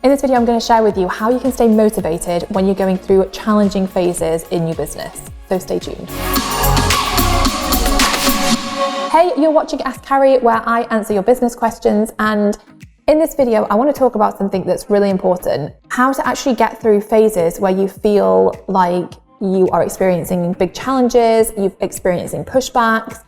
In this video, I'm going to share with you how you can stay motivated when you're going through challenging phases in your business. So stay tuned. Hey, you're watching Ask Carrie, where I answer your business questions. And in this video, I want to talk about something that's really important: how to actually get through phases where you feel like you are experiencing big challenges, you're experiencing pushbacks,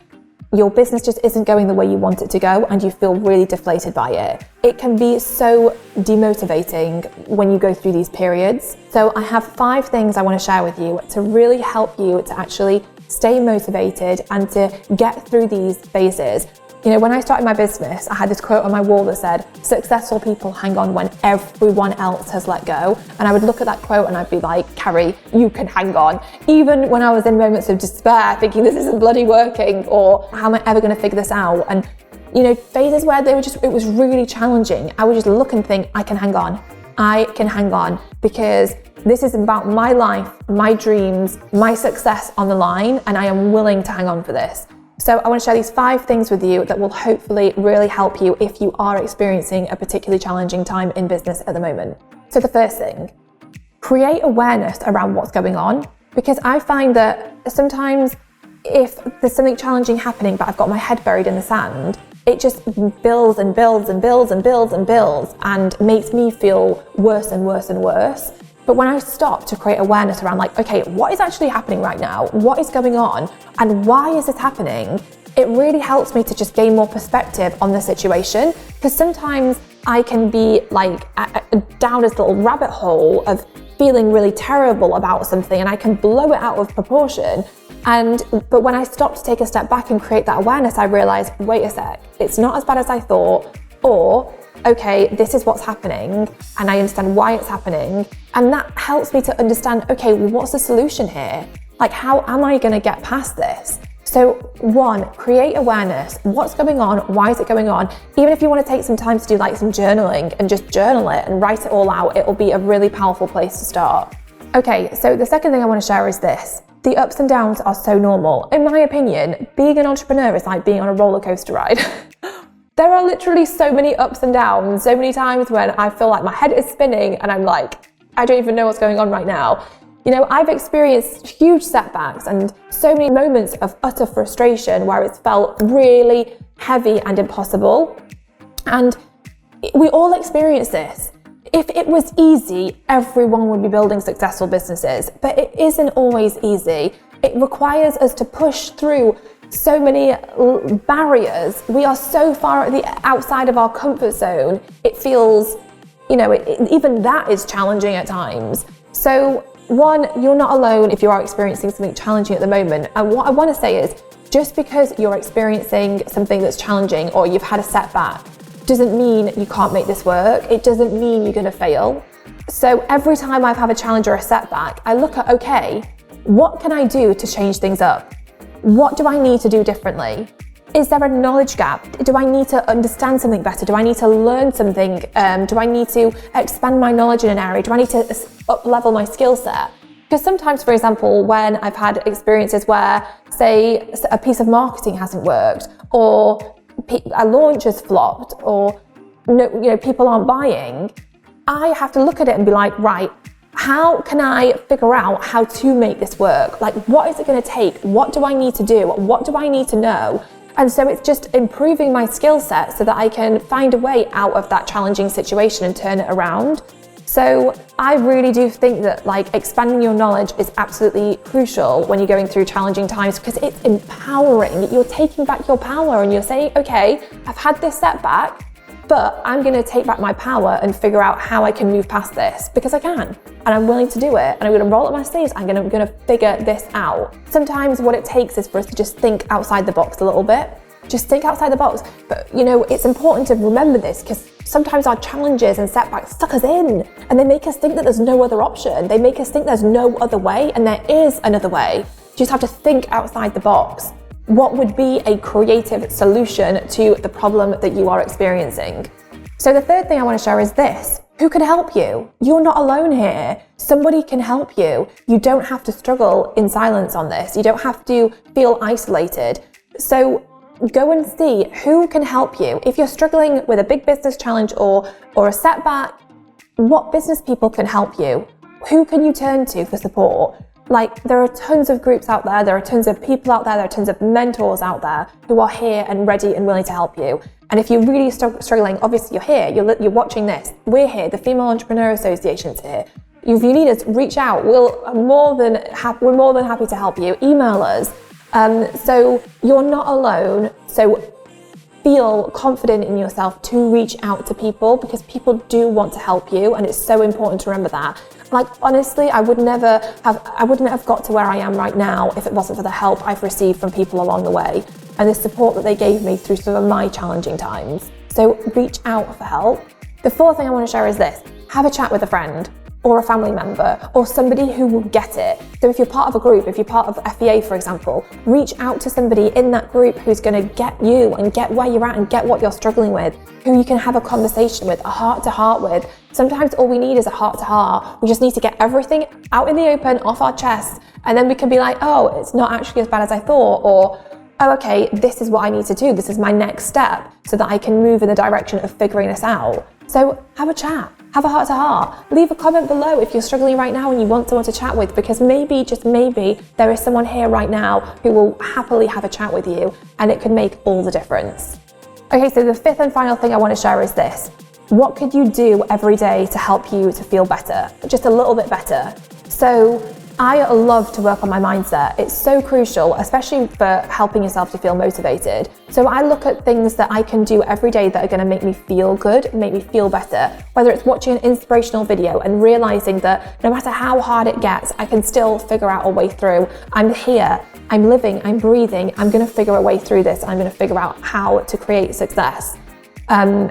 your business just isn't going the way you want it to go, and you feel really deflated by it. It can be so demotivating when you go through these periods. So I have 5 things I want to share with you to really help you to actually stay motivated and to get through these phases. You know, when I started my business, I had this quote on my wall that said, "Successful people hang on when everyone else has let go." And I would look at that quote and I'd be like, "Carrie, you can hang on." Even when I was in moments of despair, thinking this isn't bloody working, or how am I ever going to figure this out? And, you know, phases where it was really challenging, I would just look and think, I can hang on. I can hang on, because this is about my life, my dreams, my success on the line, and I am willing to hang on for this. So I want to share these 5 things with you that will hopefully really help you if you are experiencing a particularly challenging time in business at the moment. So the first thing, create awareness around what's going on, because I find that sometimes if there's something challenging happening but I've got my head buried in the sand, it just builds and builds and builds and builds and builds and makes me feel worse and worse and worse. But when I stop to create awareness around, like, okay, what is actually happening right now? What is going on? And why is this happening? It really helps me to just gain more perspective on the situation, because sometimes I can be like down this little rabbit hole of feeling really terrible about something, and I can blow it out of proportion. But when I stop to take a step back and create that awareness, I realize, wait a sec, it's not as bad as I thought, or okay, this is what's happening, and I understand why it's happening. And that helps me to understand, okay, well, what's the solution here? Like, how am I going to get past this? So 1, create awareness. What's going on? Why is it going on? Even if you want to take some time to do like some journaling and just journal it and write it all out, it will be a really powerful place to start. Okay, so the second thing I want to share is this. The ups and downs are so normal. In my opinion, being an entrepreneur is like being on a roller coaster ride. There are literally so many ups and downs, so many times when I feel like my head is spinning and I'm like, I don't even know what's going on right now. You know, I've experienced huge setbacks and so many moments of utter frustration where it's felt really heavy and impossible. And we all experience this. If it was easy, everyone would be building successful businesses, but it isn't always easy. It requires us to push through so many barriers. We are so far at the outside of our comfort zone. It feels, you know, even that is challenging at times. So 1, you're not alone if you are experiencing something challenging at the moment. And what I want to say is, just because you're experiencing something that's challenging or you've had a setback doesn't mean you can't make this work. It doesn't mean you're going to fail. So every time I've had a challenge or a setback, I look at, okay, what can I do to change things up? What do I need to do differently? Is there a knowledge gap? Do I need to understand something better? Do I need to learn something? Do I need to expand my knowledge in an area? Do I need to up-level my skill set? Because sometimes, for example, when I've had experiences where, say, a piece of marketing hasn't worked, or a launch has flopped, or people aren't buying, I have to look at it and be like, right, how can I figure out how to make this work? Like, what is it going to take? What do I need to do? What do I need to know? And so it's just improving my skill set so that I can find a way out of that challenging situation and turn it around. So I really do think that like expanding your knowledge is absolutely crucial when you're going through challenging times, because it's empowering. You're taking back your power and you're saying, okay, I've had this setback, but I'm going to take back my power and figure out how I can move past this, because I can, and I'm willing to do it, and I'm going to roll up my sleeves. I'm going to figure this out. Sometimes what it takes is for us to just think outside the box a little bit. Just think outside the box. But you know, it's important to remember this, because sometimes our challenges and setbacks suck us in, and they make us think that there's no other option. They make us think there's no other way, and there is another way. You just have to think outside the box. What would be a creative solution to the problem that you are experiencing? So the third thing I want to share is this. Who can help you? You're not alone here. Somebody can help you. You don't have to struggle in silence on this. You don't have to feel isolated. So go and see who can help you. If you're struggling with a big business challenge or a setback, what business people can help you? Who can you turn to for support? Like, there are tons of groups out there are tons of people out there are tons of mentors out there who are here and ready and willing to help you. And if you're really struggling, obviously you're here, you're watching this, we're here, the Female Entrepreneur Association's here. If you need us, reach out. We're more than happy to help you. Email us. So you're not alone. So feel confident in yourself to reach out to people, because people do want to help you, and it's so important to remember that. Like, honestly, I wouldn't have got to where I am right now if it wasn't for the help I've received from people along the way and the support that they gave me through some of my challenging times. So reach out for help. The fourth thing I want to share is this: have a chat with a friend or a family member or somebody who will get it. So if you're part of a group, if you're part of FEA, for example, reach out to somebody in that group who's going to get you and get where you're at and get what you're struggling with, who you can have a conversation with, a heart-to-heart with. Sometimes all we need is a heart-to-heart. We just need to get everything out in the open, off our chest, and then we can be like, oh, it's not actually as bad as I thought, or oh, okay, this is what I need to do. This is my next step so that I can move in the direction of figuring this out. So have a chat. Have a heart-to-heart. Leave a comment below if you're struggling right now and you want someone to chat with, because maybe, just maybe, there is someone here right now who will happily have a chat with you, and it could make all the difference. Okay, so the fifth and final thing I want to share is this. What could you do every day to help you to feel better? Just a little bit better. So I love to work on my mindset. It's so crucial, especially for helping yourself to feel motivated. So I look at things that I can do every day that are going to make me feel good, make me feel better. Whether it's watching an inspirational video and realizing that no matter how hard it gets, I can still figure out a way through. I'm here, I'm living, I'm breathing, I'm going to figure a way through this. I'm going to figure out how to create success.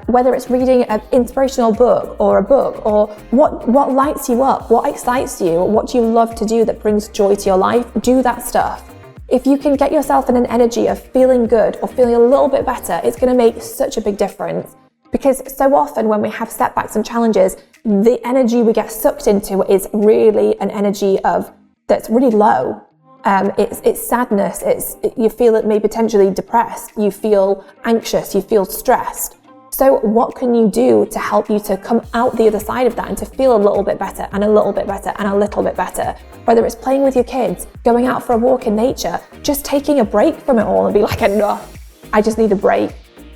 Whether it's reading an inspirational book or what lights you up, what excites you, what do you love to do that brings joy to your life, do that stuff. If you can get yourself in an energy of feeling good or feeling a little bit better, it's going to make such a big difference. Because so often when we have setbacks and challenges, the energy we get sucked into is really an energy that's really low. It's sadness, you feel it may potentially depressed, you feel anxious, you feel stressed. So what can you do to help you to come out the other side of that and to feel a little bit better and a little bit better and a little bit better? Whether it's playing with your kids, going out for a walk in nature, just taking a break from it all and be like, enough, I just need a break.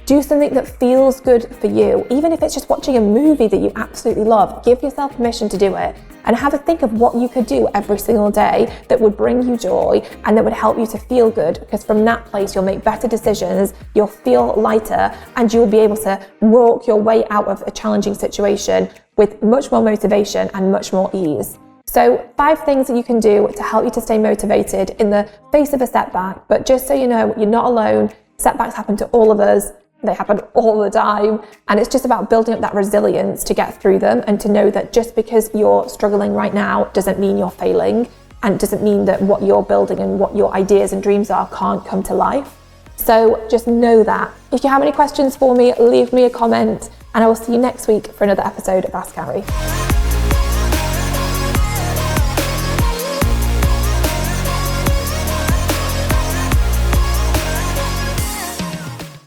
Do something that feels good for you. Even if it's just watching a movie that you absolutely love, give yourself permission to do it and have a think of what you could do every single day that would bring you joy and that would help you to feel good, because from that place you'll make better decisions, you'll feel lighter, and you'll be able to walk your way out of a challenging situation with much more motivation and much more ease. So 5 things that you can do to help you to stay motivated in the face of a setback. But just so you know, you're not alone. Setbacks happen to all of us. They happen all the time, and it's just about building up that resilience to get through them, and to know that just because you're struggling right now doesn't mean you're failing, and doesn't mean that what you're building and what your ideas and dreams are can't come to life. So just know that. If you have any questions for me, leave me a comment, and I will see you next week for another episode of Ask Carrie.